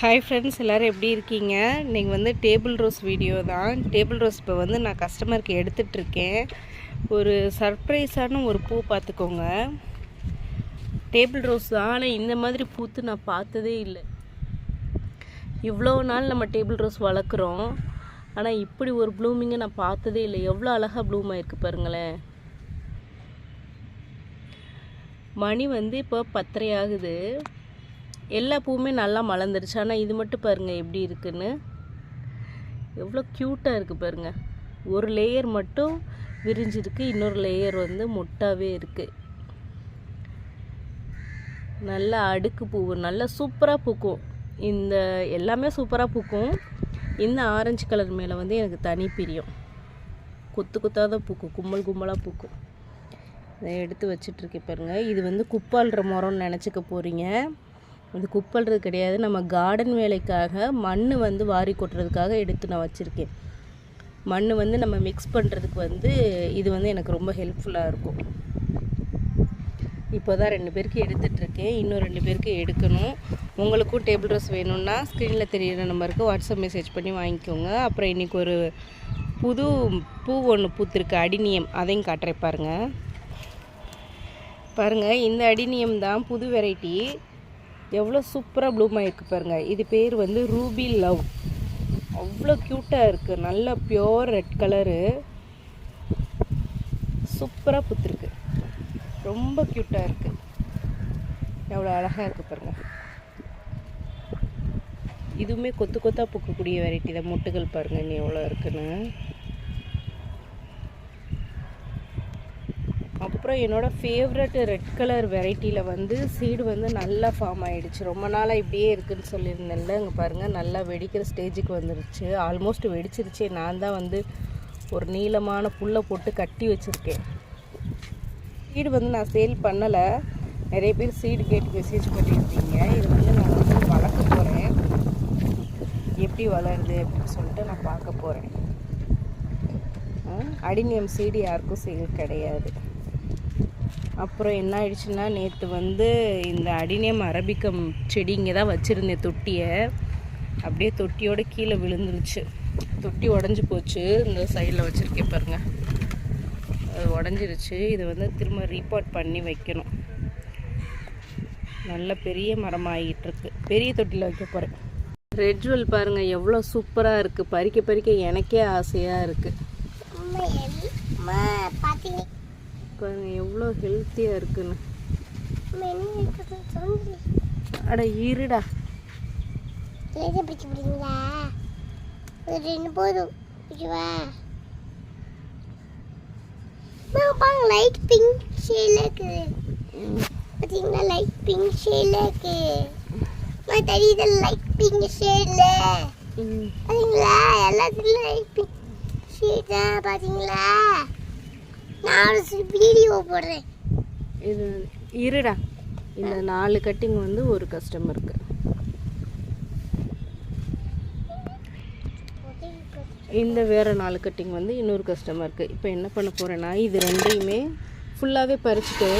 Hi friends, எல்லோரும் எப்படி இருக்கீங்க? இன்றைக்கி வந்து டேபிள் ரோஸ் வீடியோ தான். டேபிள் ரோஸ் இப்போ வந்து நான் கஸ்டமருக்கு எடுத்துகிட்ருக்கேன். ஒரு சர்ப்ரைஸான ஒரு பூ பார்த்துக்கோங்க. டேபிள் ரோஸ் தான், ஆனால் இந்த மாதிரி பூத்து நான் பார்த்ததே இல்லை. இவ்வளோ நாள் நம்ம டேபிள் ரோஸ் வளர்க்குறோம், ஆனால் இப்படி ஒரு ப்ளூமிங்கை நான் பார்த்ததே இல்லை. எவ்வளோ அழகாக ப்ளூம் ஆகிருக்கு பாருங்களேன். மணி வந்து இப்போ 10:30 ஆகுது. எல்லா பூவுமே நல்லா மலர்ந்துருச்சு, ஆனால் இது மட்டும் பாருங்கள் எப்படி இருக்குன்னு. எவ்வளோ க்யூட்டாக இருக்குது பாருங்கள். ஒரு லேயர் மட்டும் விரிஞ்சிருக்கு, இன்னொரு லேயர் வந்து மொட்டாகவே இருக்குது. நல்லா அடுக்கு பூ, நல்லா சூப்பராக பூக்கும். இந்த எல்லாமே சூப்பராக பூக்கும். இந்த ஆரஞ்சு கலர் மேலே வந்து எனக்கு தனி பிரியம். கொத்து கொத்தாக தான் பூக்கும், கும்பல் கும்பலாக பூக்கும். இதை எடுத்து வச்சிட்ருக்கேன் பாருங்கள். இது வந்து குப்பால்ற மரம்னு நினச்சிக்க போகிறீங்க. இது குப்பல்றது கிடையாது. நம்ம கார்டன் வேலைக்காக மண் வந்து வாரி கொட்டுறதுக்காக எடுத்து நான் வச்சுருக்கேன். மண் வந்து நம்ம மிக்ஸ் பண்ணுறதுக்கு வந்து இது வந்து எனக்கு ரொம்ப ஹெல்ப்ஃபுல்லாக இருக்கும். இப்போ தான் 2 பேருக்கு எடுத்துகிட்ருக்கேன், இன்னும் 2 பேருக்கு எடுக்கணும். உங்களுக்கும் டேபிள் ரோஸ் வேணும்னா ஸ்க்ரீனில் தெரியிற நம்பருக்கு வாட்ஸ்அப் மெசேஜ் பண்ணி வாங்கிக்கோங்க. அப்புறம் இன்றைக்கி ஒரு புது பூ ஒன்று பூத்திருக்கு, அடினியம், அதையும் காட்டுறேன் பாருங்கள். பாருங்கள், இந்த அடினியம் தான் புது வெரைட்டி. எவ்வளோ சூப்பராக ப்ளூம் ஆகிருக்கு பாருங்கள். இது பேர் வந்து ரூபி லவ். அவ்வளோ க்யூட்டாக இருக்குது. நல்ல பியோர் ரெட் கலரு, சூப்பராக பூத்துருக்கு. ரொம்ப க்யூட்டாக இருக்குது. எவ்வளோ அழகாக இருக்குது பாருங்கள். இதுவுமே கொத்து கொத்தாக பூக்கக்கூடிய வெரைட்டி தான். மொட்டுகள் பாருங்கள் இன்னும் எவ்வளோ இருக்குன்னு. அப்புறம் என்னோடய ஃபேவரட் ரெட் கலர் வெரைட்டியில் வந்து சீடு வந்து நல்லா ஃபார்ம் ஆகிடுச்சு. ரொம்ப நாளாக இப்படியே இருக்குதுன்னு சொல்லியிருந்தேன்ல. இங்கே பாருங்கள், நல்லா வெடிக்கிற ஸ்டேஜுக்கு வந்துருச்சு. ஆல்மோஸ்ட் வெடிச்சிருச்சு. நான் தான் வந்து ஒரு நீளமான புல்லை போட்டு கட்டி வச்சுருக்கேன். சீடு வந்து நான் சேல் பண்ணலை. நிறைய பேர் சீடு கேட்டு மெசேஜ் பண்ணியிருந்தீங்க. இது வந்து நான் வந்து வளர்க்க போகிறேன். எப்படி வளருது அப்படின்னு சொல்லிட்டு நான் பார்க்க போகிறேன். அடினியம் சீடு யாருக்கும் சேல் கிடையாது. அப்புறம் என்ன ஆயிடுச்சுன்னா, நேற்று வந்து இந்த அடினியம் அரபிக்கம் செடி இங்கே தான் வச்சுருந்தேன் தொட்டியை. அப்படியே தொட்டியோடு கீழே விழுந்துருச்சு. தொட்டி உடஞ்சி போச்சு. இந்த சைடில் வச்சுருக்கேன் பாருங்கள், அது உடஞ்சிருச்சு. இது வந்து திரும்ப ரீபாட் பண்ணி வைக்கணும். நல்ல பெரிய மரமாகிட்டுருக்கு. பெரிய தொட்டியில் வைக்க போகிறேன். ரெட் ஜுவல் பாருங்கள் எவ்வளோ சூப்பராக இருக்குது. பறிக்க பறிக்க எனக்கே ஆசையாக இருக்குது. பாருங்க எவ்வளோ ஹெல்த்தியாக இருக்குன்னு. அட இருடா, லைட் பிங்க் ஷேட்ல இருக்கு பாத்தீங்களா? லைட் பிங்க் ஷேட்ல இருக்கு. தெரியுது லைட் பிங்க் ஷேட்ல பாத்தீங்களா? எல்லாத்துலயும் லைட் பிங்க் ஷேட் தான் பாத்தீங்களா? நான் வீடியோ போடுறேன். இது இருடா, இந்த 4 கட்டிங் வந்து ஒரு கஸ்டமருக்கு. இந்த வேறு 4 கட்டிங் வந்து இன்னொரு கஸ்டமருக்கு. இப்போ என்ன பண்ண போகிறேன்னா, இது ரெண்டையுமே ஃபுல்லாகவே பறிச்சுட்டு,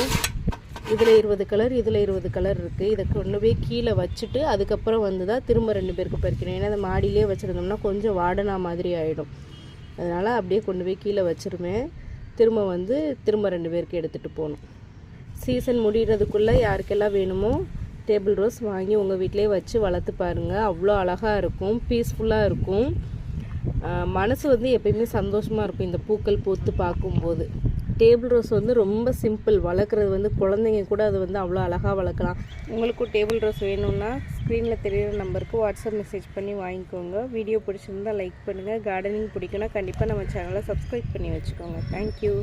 இதில் 20 கலர், இதில் 20 கலர் இருக்குது. இதை கொண்டு போய் கீழே வச்சுட்டு அதுக்கப்புறம் வந்து தான் திரும்ப 2 பேருக்கு பறிக்கணும். ஏன்னா அதை மாடியிலே வச்சுருந்தோம்னா கொஞ்சம் வாடனா மாதிரி ஆகிடும். அதனால் அப்படியே கொண்டு போய் கீழே வச்சுருவேன். திரும்ப 2 பேருக்கு எடுத்துகிட்டு போகணும். சீசன் முடிகிறதுக்குள்ளே யாருக்கெல்லாம் வேணுமோ டேபிள் ரோஸ் வாங்கி உங்கள் வீட்டிலே வச்சு வளர்த்து பாருங்கள். அவ்வளோ அழகாக இருக்கும், பீஸ்ஃபுல்லாக இருக்கும். மனசு வந்து எப்பயுமே சந்தோஷமாக இருக்கும் இந்த பூக்கள் பூத்து பார்க்கும்போது. டேபிள் ரோஸ் வந்து ரொம்ப சிம்பிள். வளர்க்குறது வந்து குழந்தைங்க கூட அது வந்து அவ்வளோ அழகாக வளர்க்கலாம். உங்களுக்கும் டேபிள் ரோஸ் வேணும்னா ஸ்க்ரீனில் தெரியிற நம்பருக்கு வாட்ஸ்அப் மெசேஜ் பண்ணி வாங்கிக்கோங்க. வீடியோ பிடிச்சிருந்தால் லைக் பண்ணுங்கள். கார்டனிங் பிடிக்குன்னா கண்டிப்பாக நம்ம சேனலை சப்ஸ்கிரைப் பண்ணி வச்சுக்கோங்க. தேங்க்யூ.